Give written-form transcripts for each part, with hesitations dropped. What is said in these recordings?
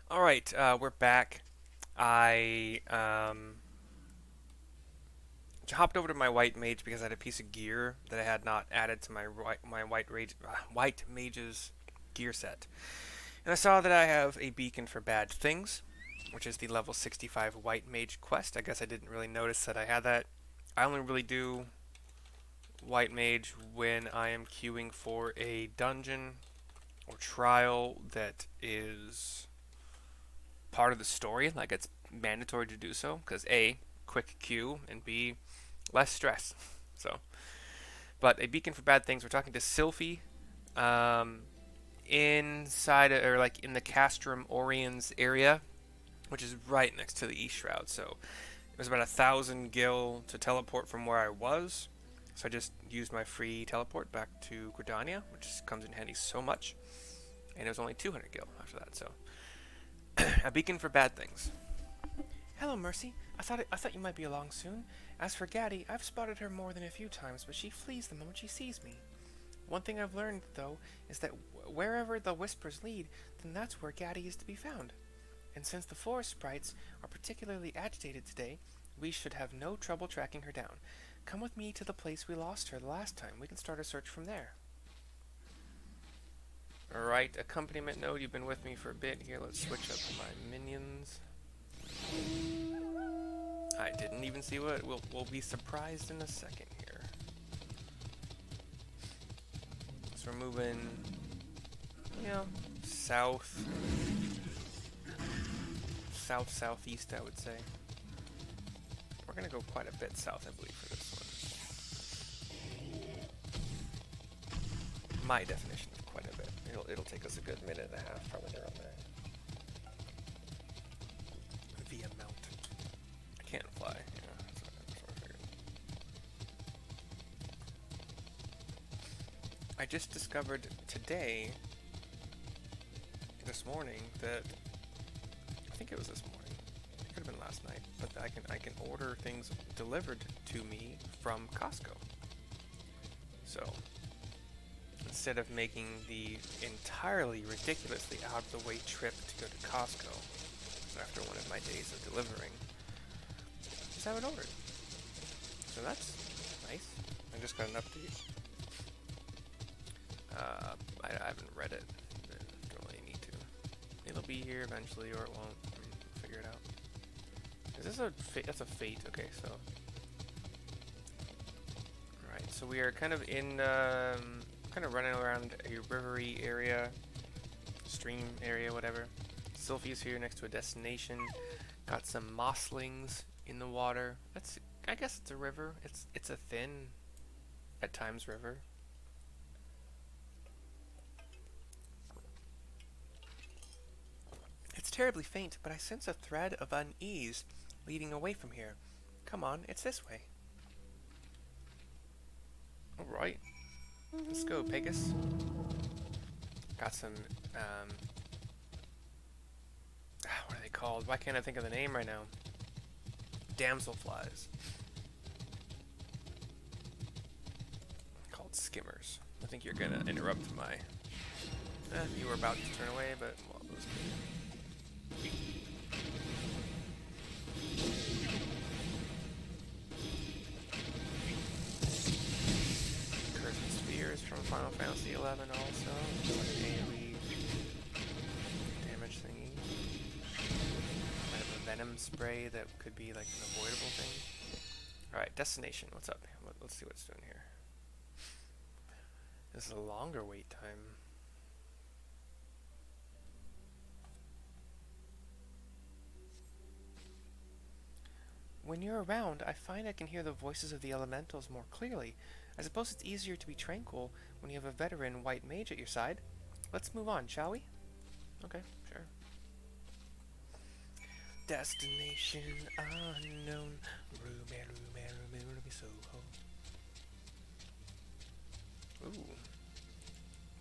All right, we're back. I hopped over to my white mage because I had a piece of gear that I had not added to my white mage's gear set, and I saw that I have a beacon for bad things, which is the level 65 white mage quest. I guess I didn't really notice that I had that. I only really do white mage when I am queuing for a dungeon or trial that is part of the story, like it's mandatory to do so, because A, quick queue, and B, less stress. So, but a beacon for bad things. We're talking to Sylphie, um, inside or like in the Castrum Oriens area, which is right next to the East Shroud. So it was about 1,000 gil to teleport from where I was. So I just used my free teleport back to Gridania, which comes in handy so much. And it was only 200 gil after that. So a beacon for bad things. Hello, Mercy. I thought you might be along soon. As for Gaddy, I've spotted her more than a few times, but she flees the moment she sees me. One thing I've learned, though, is that wherever the whispers lead, then that's where Gaddy is to be found. And since the forest sprites are particularly agitated today, we should have no trouble tracking her down. Come with me to the place we lost her the last time. We can start a search from there. Alright, accompaniment node, you've been with me for a bit. Here, let's switch up my minions. I didn't even see what we'll be surprised in a second here. So we're moving, southeast, I would say. We're gonna go quite a bit south, I believe, for this one. My definition of quite a bit. It'll take us a good minute and a half, probably around there. Via mountain. I can't fly. Yeah, that's what I figured. I just discovered today, this morning, that I think it was this morning. It could have been last night, but I can order things delivered to me from Costco. So instead of making the entirely ridiculously out of the way trip to go to Costco after one of my days of delivering, just have it ordered. So that's nice. I just got an update. I haven't read it. I don't really need to. It'll be here eventually, or it won't. Figure it out. Is this a fate? That's a fate. Okay, so. Alright, so we are kind of in, kind of running around a rivery area, stream area, whatever. Sylphie is here next to a destination. Got some mosslings in the water. I guess it's a river. It's a thin, at times, river. It's terribly faint, but I sense a thread of unease leading away from here. Come on, it's this way. Alright. Let's go, Pegasus. Got some, what are they called? Why can't I think of the name right now? Damselflies. Called skimmers. I think you're gonna interrupt my... you were about to turn away, but... well, it was good. From Final Fantasy XI also. It's like an AoE damage thingy. Might have a venom spray that could be like an avoidable thing. Alright, destination. What's up? Let's see what it's doing here. This is a longer wait time. When you're around, I find I can hear the voices of the elementals more clearly. I suppose it's easier to be tranquil when you have a veteran white mage at your side. Let's move on, shall we? Okay, sure. Destination unknown. Ruby Soho. Ooh.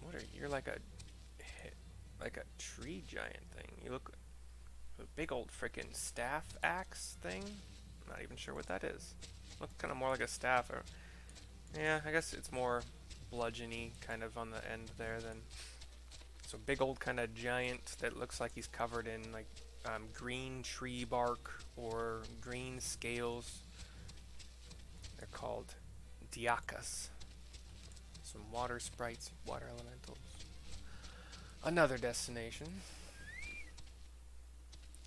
What are you? You're like a tree giant thing. You look a big old frickin' staff axe thing. Not even sure what that is. Looks kind of more like a staff. Or yeah, I guess it's more bludgeony kind of on the end there than So big old kind of giant that looks like he's covered in like green tree bark or green scales. They're called diakas. Some water sprites, water elementals. Another destination.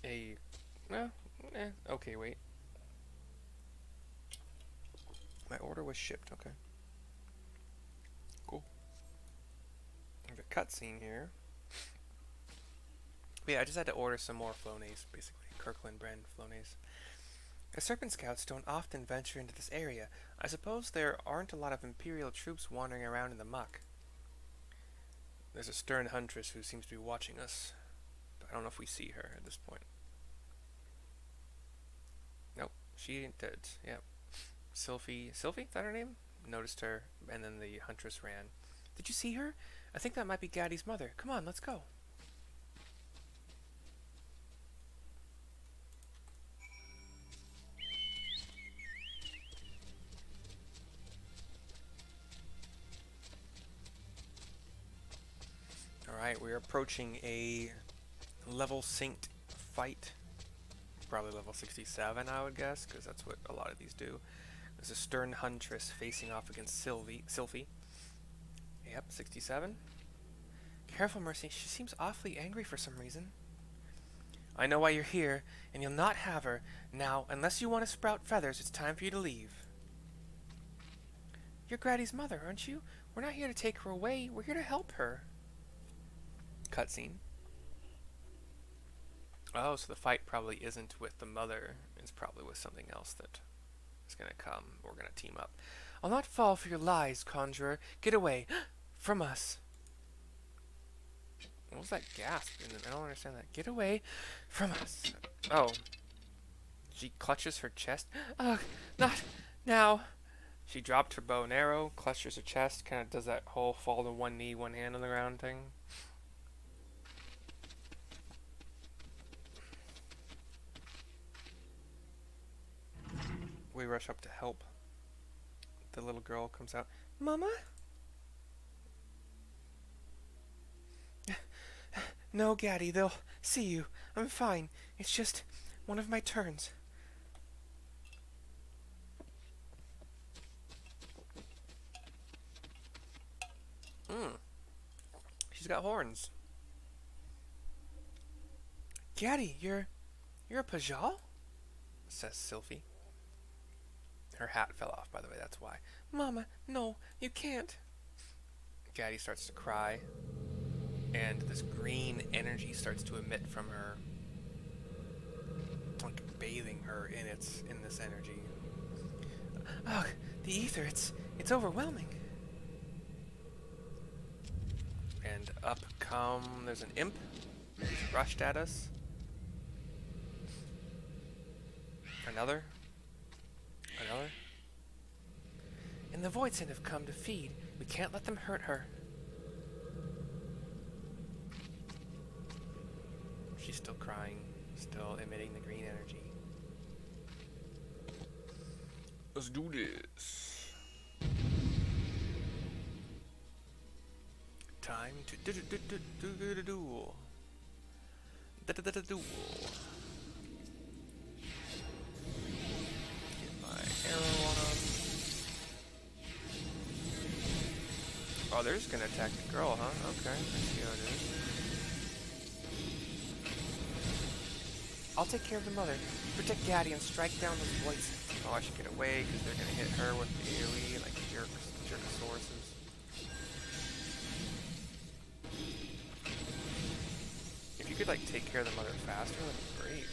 Okay, wait. My order was shipped, okay. Cool. There's a cutscene here. But yeah, I just had to order some more Flonase, basically. Kirkland brand Flonase. The Serpent Scouts don't often venture into this area. I suppose there aren't a lot of Imperial troops wandering around in the muck. There's a stern huntress who seems to be watching us. But I don't know if we see her at this point. Nope, she ain't dead. Yeah. Sylphie, is that her name? Noticed her, and then the huntress ran. Did you see her? I think that might be Gaddy's mother. Come on, let's go. Alright, we're approaching a level synced fight. Probably level 67, I would guess, because that's what a lot of these do. There's a stern huntress facing off against Sylphie. Yep, 67. Careful, Mercy. She seems awfully angry for some reason. I know why you're here, and you'll not have her. Now, unless you want to sprout feathers, it's time for you to leave. You're Graddy's mother, aren't you? We're not here to take her away. We're here to help her. Cutscene. Oh, so the fight probably isn't with the mother. It's probably with something else that is going to come. We're going to team up. I'll not fall for your lies, conjurer. Get away from us. What was that gasp? I don't understand that. Get away from us. Oh. She clutches her chest. Ugh, not now. She dropped her bow and arrow, clutches her chest, kind of does that whole fall to one knee, one hand on the ground thing. We rush up to help. The little girl comes out. Mama? No, Gaddy, they'll see you. I'm fine. It's just one of my turns. She's got horns. Gaddy, you're a Pajal? Says Sylphie. Her hat fell off, by the way, that's why. Mama, no, you can't. Gaddy starts to cry, and this green energy starts to emit from her, like bathing her in this energy. Ugh, the ether, it's overwhelming. And up come, there's an imp who's rushed at us. Another. And the Voidsen have come to feed. We can't let them hurt her. She's still crying, still emitting the green energy. Let's do this. Time to duel. Duel. Get my arrow on him. Oh, they're just gonna attack the girl, huh? Okay, let's see how it is. I'll take care of the mother. Protect Gaddy and strike down those Voidsen. Oh, I should get away because they're gonna hit her with the AoE like jerkosauruses. If you could like take care of the mother faster, that'd be great.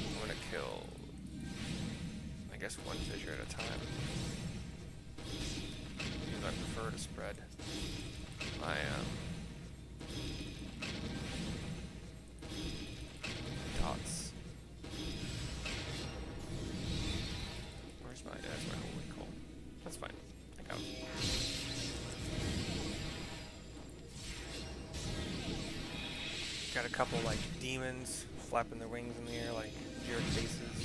I'm gonna kill, I guess, one fissure at a time. Because I prefer to spread my dots. Where's my holy coal? That's fine. I got it. Got a couple like demons flapping their wings in the air like deer faces.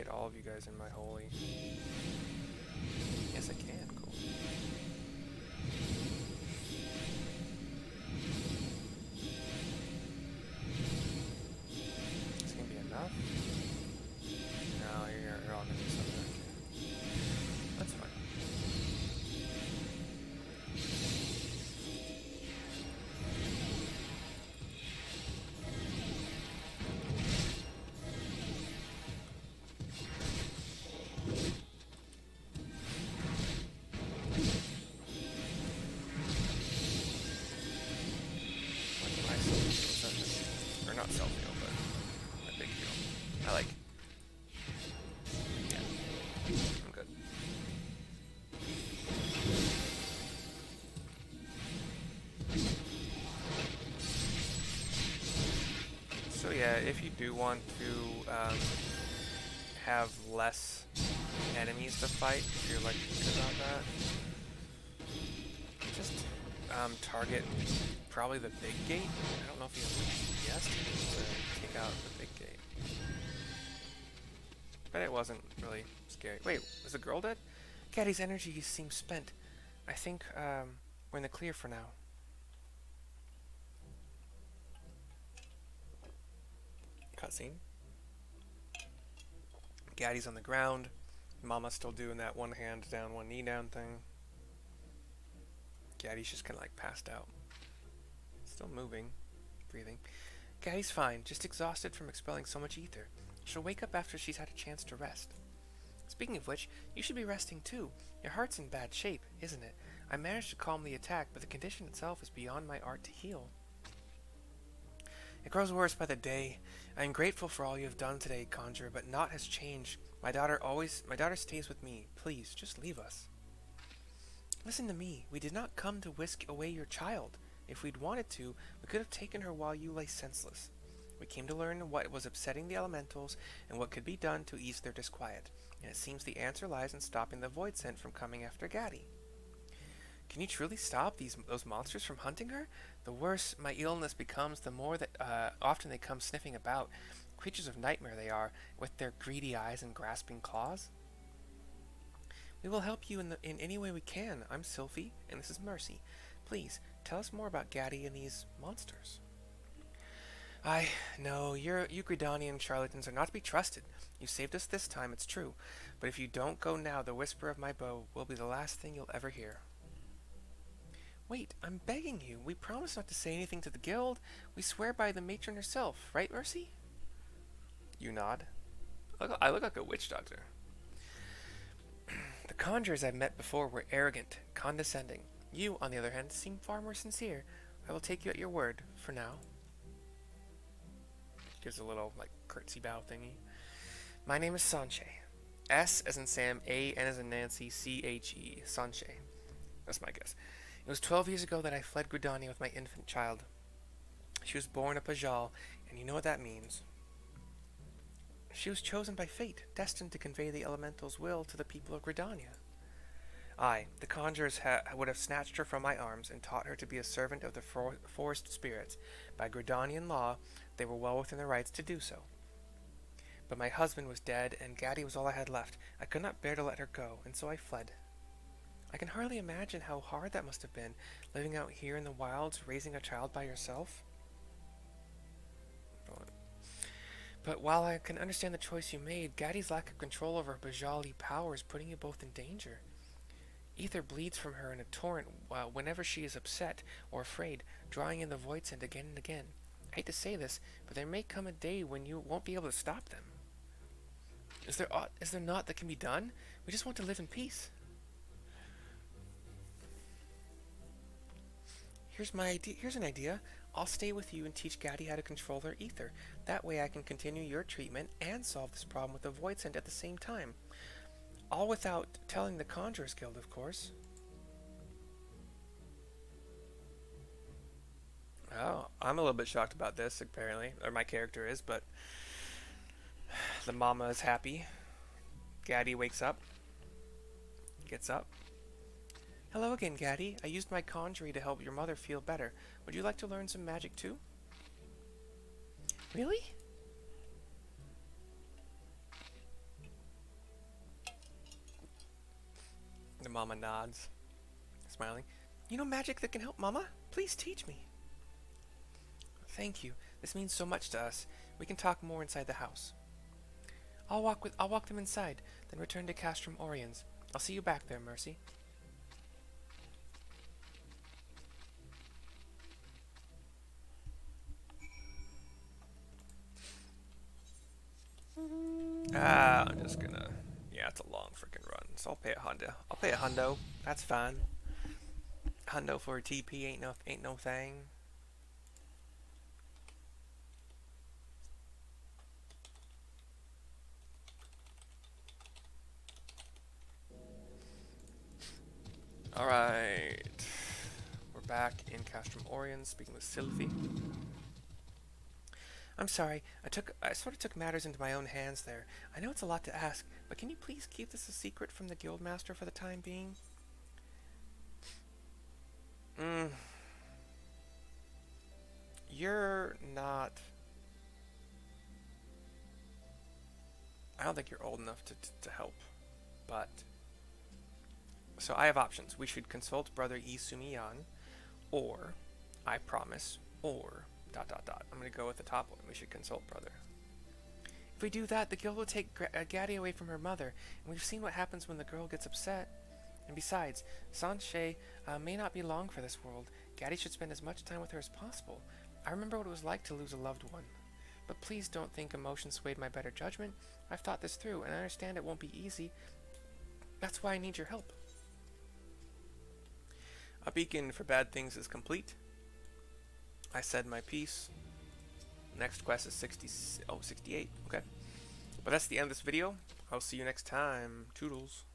get all of you guys in my holy. Yes, I can. Cool. This gonna be enough? No, you're all gonna do something. That's fine. Or not self-heal, but a big heal. I like. Yeah. I'm good. So yeah, if you do want to have less enemies to fight, if you're like thinking about that, just target probably the big gate. I don't know if you have the DPS to take out the big gate. But it wasn't really scary. Wait, is the girl dead? Gaddy's energy seems spent. I think we're in the clear for now. Cutscene. Gaddy's on the ground. Mama's still doing that one hand down, one knee down thing. Gaddy's just kind of like passed out. Still moving, breathing. Gaddy's fine, just exhausted from expelling so much ether. She'll wake up after she's had a chance to rest. Speaking of which, you should be resting too. Your heart's in bad shape, isn't it? I managed to calm the attack, but the condition itself is beyond my art to heal. It grows worse by the day. I am grateful for all you have done today, Conjurer, but naught has changed. My daughter stays with me. Please, just leave us. Listen to me. We did not come to whisk away your child. If we'd wanted to, we could have taken her while you lay senseless. We came to learn what was upsetting the elementals and what could be done to ease their disquiet, and it seems the answer lies in stopping the void scent from coming after Gaddy. Can you truly stop those monsters from hunting her? The worse my illness becomes, the more that often they come sniffing about. Creatures of nightmare they are, with their greedy eyes and grasping claws. We will help you in any way we can. I'm Sylphie, and this is Mercy. Please, tell us more about Gaddy and these monsters. No, you Gridanian charlatans are not to be trusted. You saved us this time, it's true. But if you don't go now, the whisper of my bow will be the last thing you'll ever hear. Wait, I'm begging you. We promise not to say anything to the guild. We swear by the matron herself, right, Mercy? You nod. I look like a witch doctor. The conjurers I've met before were arrogant, condescending. You, on the other hand, seem far more sincere. I will take you at your word, for now. Gives a little, like, curtsy bow thingy. My name is Sanche. S as in Sam, A, N as in Nancy, C-H-E. Sanche. That's my guess. It was 12 years ago that I fled Gridania with my infant child. She was born a Pajal, and you know what that means. She was chosen by fate, destined to convey the elemental's will to the people of Gridania. I, the conjurers, would have snatched her from my arms and taught her to be a servant of the forest spirits. By Gridanian law, they were well within their rights to do so. But my husband was dead, and Gaddy was all I had left. I could not bear to let her go, and so I fled. I can hardly imagine how hard that must have been, living out here in the wilds, raising a child by yourself. But while I can understand the choice you made, Gaddy's lack of control over her Bajali power is putting you both in danger. Ether bleeds from her in a torrent whenever she is upset or afraid, drawing in the void scent again and again. I hate to say this, but there may come a day when you won't be able to stop them. Is there naught that can be done? We just want to live in peace. Here's an idea. I'll stay with you and teach Gaddy how to control her ether. That way I can continue your treatment and solve this problem with the void scent at the same time. All without telling the Conjurers Guild, of course. Oh, I'm a little bit shocked about this, apparently. Or my character is, but... The mama is happy. Gaddy wakes up. Gets up. Hello again, Gaddy. I used my conjury to help your mother feel better. Would you like to learn some magic too? Really? The mama nods, smiling. You know magic that can help, Mama? Please teach me. Thank you. This means so much to us. We can talk more inside the house. I'll walk them inside, then return to Castrum Oriens. I'll see you back there, Mercy. I'm just gonna... Yeah, it's a long freaking run, so I'll pay a hundo. I'll pay a hundo. That's fine. Hundo for a TP ain't no thing. Alright. We're back in Castrum Oriens, speaking with Sylphie. I'm sorry, I sort of took matters into my own hands there. I know it's a lot to ask, but can you please keep this a secret from the Guildmaster for the time being? You're not... I don't think you're old enough to help, but... So I have options. We should consult Brother Isumiyan, or I promise, or... ... I'm going to go with the top one. We should consult Brother. If we do that, the guild will take Gaddy away from her mother, and we've seen what happens when the girl gets upset. And besides, Sanche may not be long for this world. Gaddy should spend as much time with her as possible. I remember what it was like to lose a loved one. But please don't think emotion swayed my better judgment. I've thought this through, and I understand it won't be easy. That's why I need your help. A beacon for bad things is complete. I said my piece. Next quest is 68. Okay. But that's the end of this video. I'll see you next time. Toodles.